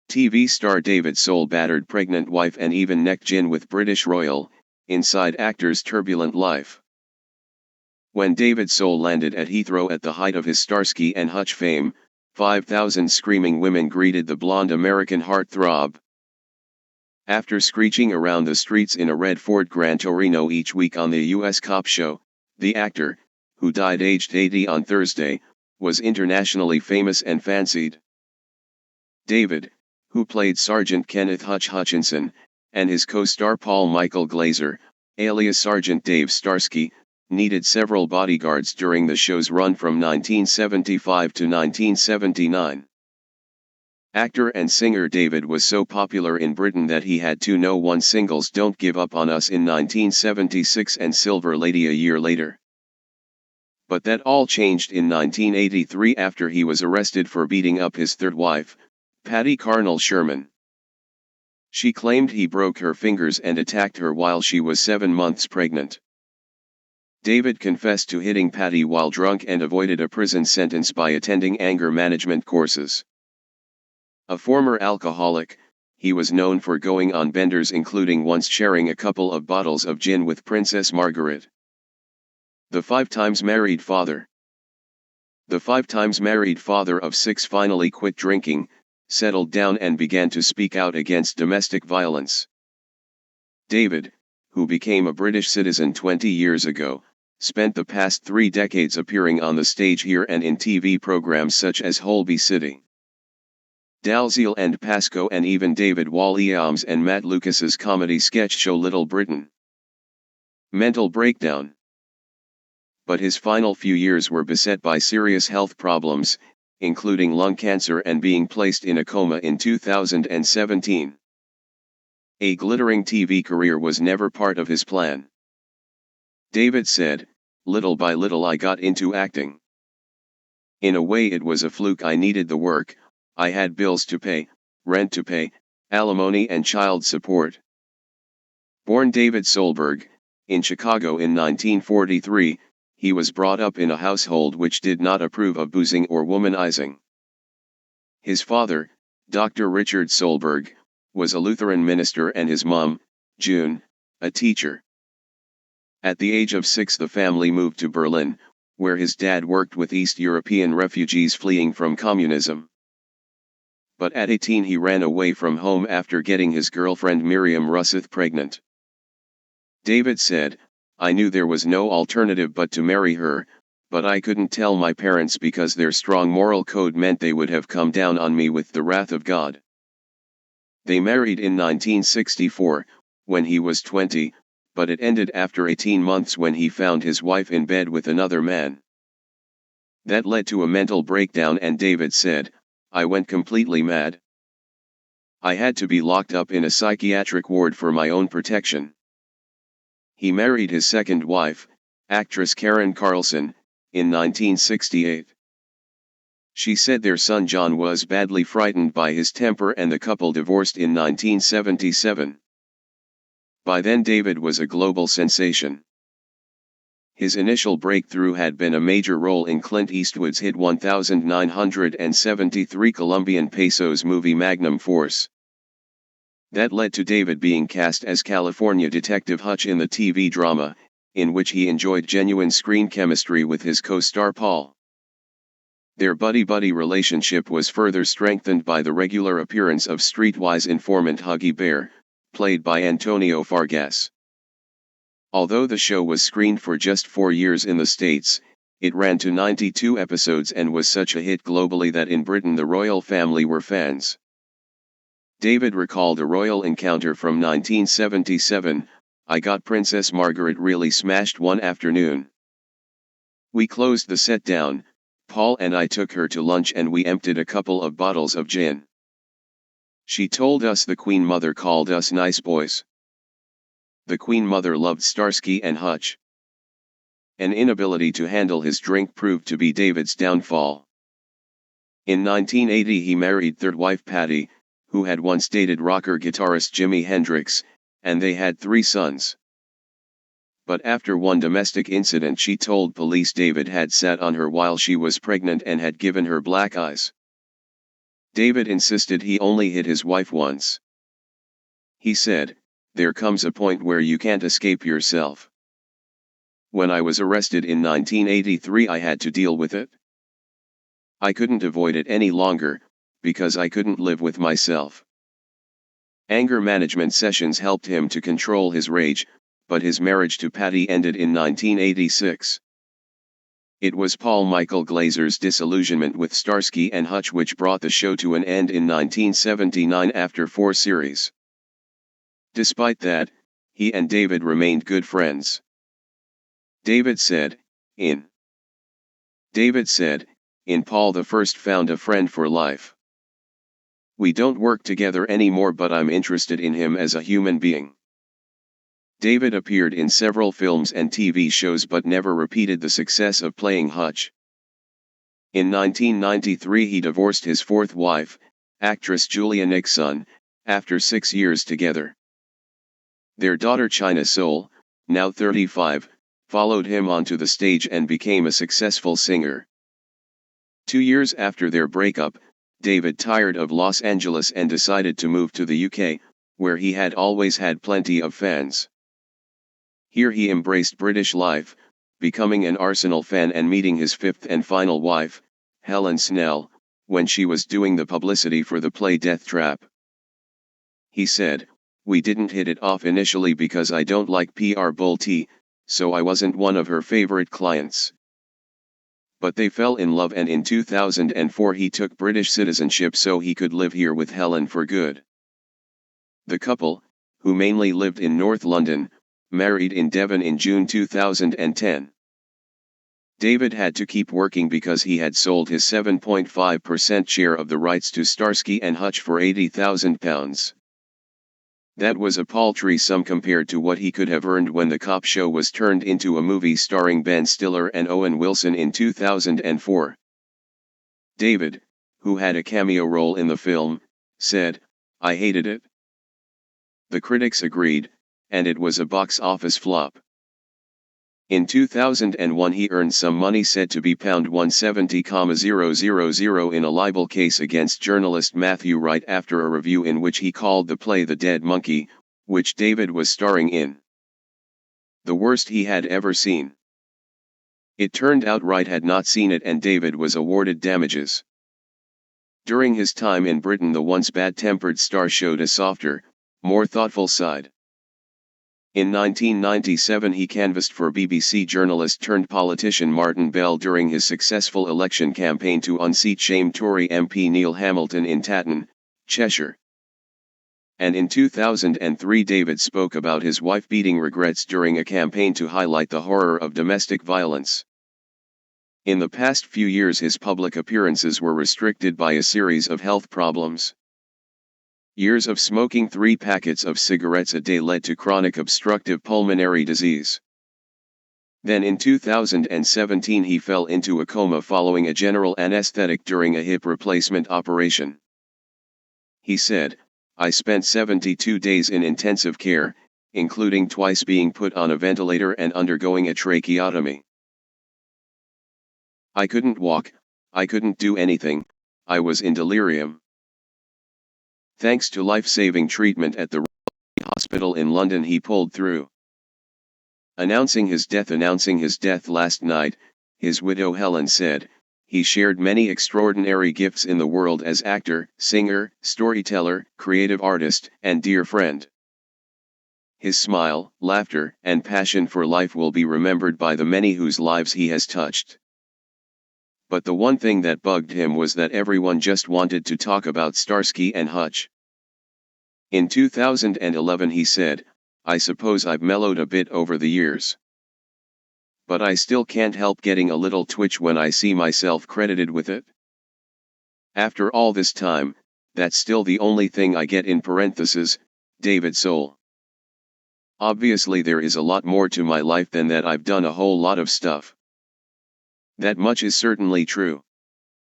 TV star David Soul battered pregnant wife and even neck gin with British royal, inside actor's turbulent life. When David Soul landed at Heathrow at the height of his Starsky and Hutch fame, 5,000 screaming women greeted the blonde American heartthrob. After screeching around the streets in a red Ford Gran Torino each week on the U.S. cop show, the actor, who died aged 80 on Thursday, was internationally famous and fancied. David, who played Sergeant Kenneth Hutch Hutchinson, and his co-star Paul Michael Glazer, alias Sergeant Dave Starsky, needed several bodyguards during the show's run from 1975 to 1979. Actor and singer David was so popular in Britain that he had two No. 1 singles Don't Give Up on Us in 1976 and Silver Lady a year later. But that all changed in 1983 after he was arrested for beating up his third wife, Patty Carnell Sherman. She claimed he broke her fingers and attacked her while she was 7 months pregnant. David confessed to hitting Patty while drunk and avoided a prison sentence by attending anger management courses. A former alcoholic, he was known for going on benders, including once sharing a couple of bottles of gin with Princess Margaret. The 5 times married father. The 5 times married father of 6 finally quit drinking, settled down and began to speak out against domestic violence. David, who became a British citizen 20 years ago, spent the past 3 decades appearing on the stage here and in TV programs such as Holby City, Dalziel and Pascoe, and even David Walliams and Matt Lucas's comedy sketch show Little Britain. Mental breakdown. But his final few years were beset by serious health problems, including lung cancer and being placed in a coma in 2017. A glittering TV career was never part of his plan. David said, "Little by little I got into acting. In a way it was a fluke. I needed the work, I had bills to pay, rent to pay, alimony and child support." Born David Solberg, in Chicago in 1943, he was brought up in a household which did not approve of boozing or womanizing. His father, Dr. Richard Solberg, was a Lutheran minister and his mom, June, a teacher. At the age of 6 the family moved to Berlin, where his dad worked with East European refugees fleeing from communism. But at 18 he ran away from home after getting his girlfriend Miriam Russeth pregnant. David said, "I knew there was no alternative but to marry her, but I couldn't tell my parents because their strong moral code meant they would have come down on me with the wrath of God." They married in 1964, when he was 20, but it ended after 18 months when he found his wife in bed with another man. That led to a mental breakdown, and David said, "I went completely mad. I had to be locked up in a psychiatric ward for my own protection." He married his second wife, actress Karen Carlson, in 1968. She said their son John was badly frightened by his temper and the couple divorced in 1977. By then David was a global sensation. His initial breakthrough had been a major role in Clint Eastwood's hit 1,973 Colombian pesos movie Magnum Force. That led to David being cast as California Detective Hutch in the TV drama, in which he enjoyed genuine screen chemistry with his co-star Paul. Their buddy-buddy relationship was further strengthened by the regular appearance of streetwise informant Huggy Bear, played by Antonio Fargas. Although the show was screened for just 4 years in the States, it ran to 92 episodes and was such a hit globally that in Britain the royal family were fans. David recalled a royal encounter from 1977, "I got Princess Margaret really smashed one afternoon. We closed the set down, Paul and I took her to lunch and we emptied a couple of bottles of gin. She told us the Queen Mother called us nice boys. The Queen Mother loved Starsky and Hutch." An inability to handle his drink proved to be David's downfall. In 1980 he married third wife Patty, who had once dated rocker guitarist Jimi Hendrix, and they had 3 sons. But after one domestic incident she told police David had sat on her while she was pregnant and had given her black eyes. David insisted he only hit his wife once. He said, "There comes a point where you can't escape yourself. When I was arrested in 1983 I had to deal with it. I couldn't avoid it any longer, because I couldn't live with myself." Anger management sessions helped him to control his rage, but his marriage to Patty ended in 1986. It was Paul Michael Glazer's disillusionment with Starsky and Hutch which brought the show to an end in 1979 after 4 series. Despite that, he and David remained good friends. David said, in Paul the First found a friend for life. We don't work together anymore, but I'm interested in him as a human being. David appeared in several films and TV shows but never repeated the success of playing Hutch. In 1993 he divorced his fourth wife, actress Julia Nixon, after 6 years together. Their daughter China Soul, now 35, followed him onto the stage and became a successful singer. 2 years after their breakup, David tired of Los Angeles and decided to move to the UK, where he had always had plenty of fans. Here he embraced British life, becoming an Arsenal fan and meeting his fifth and final wife, Helen Snell, when she was doing the publicity for the play Death Trap. He said, "We didn't hit it off initially because I don't like PR bull tea, so I wasn't one of her favorite clients. But they fell in love, and in 2004 he took British citizenship so he could live here with Helen for good." The couple, who mainly lived in North London, married in Devon in June 2010. David had to keep working because he had sold his 7.5% share of the rights to Starsky and Hutch for £80,000. That was a paltry sum compared to what he could have earned when the cop show was turned into a movie starring Ben Stiller and Owen Wilson in 2004. David, who had a cameo role in the film, said, "I hated it." The critics agreed, and it was a box office flop. In 2001 he earned some money said to be £170,000 in a libel case against journalist Matthew Wright after a review in which he called the play The Dead Monkey, which David was starring in, the worst he had ever seen. It turned out Wright had not seen it and David was awarded damages. During his time in Britain the once bad-tempered star showed a softer, more thoughtful side. In 1997 he canvassed for BBC journalist-turned-politician Martin Bell during his successful election campaign to unseat shame Tory MP Neil Hamilton in Tatton, Cheshire. And in 2003 David spoke about his wife beating regrets during a campaign to highlight the horror of domestic violence. In the past few years his public appearances were restricted by a series of health problems. Years of smoking 3 packets of cigarettes a day led to chronic obstructive pulmonary disease. Then in 2017 he fell into a coma following a general anesthetic during a hip replacement operation. He said, "I spent 72 days in intensive care, including twice being put on a ventilator and undergoing a tracheotomy. I couldn't walk, I couldn't do anything, I was in delirium. Thanks to life-saving treatment at the Royal Hospital in London he pulled through." Announcing his death last night, his widow Helen said, "He shared many extraordinary gifts in the world as actor, singer, storyteller, creative artist, and dear friend. His smile, laughter, and passion for life will be remembered by the many whose lives he has touched." But the one thing that bugged him was that everyone just wanted to talk about Starsky and Hutch. In 2011 he said, "I suppose I've mellowed a bit over the years. But I still can't help getting a little twitch when I see myself credited with it. After all this time, that's still the only thing I get in parentheses, David Soul. Obviously there is a lot more to my life than that. I've done a whole lot of stuff. That much is certainly true.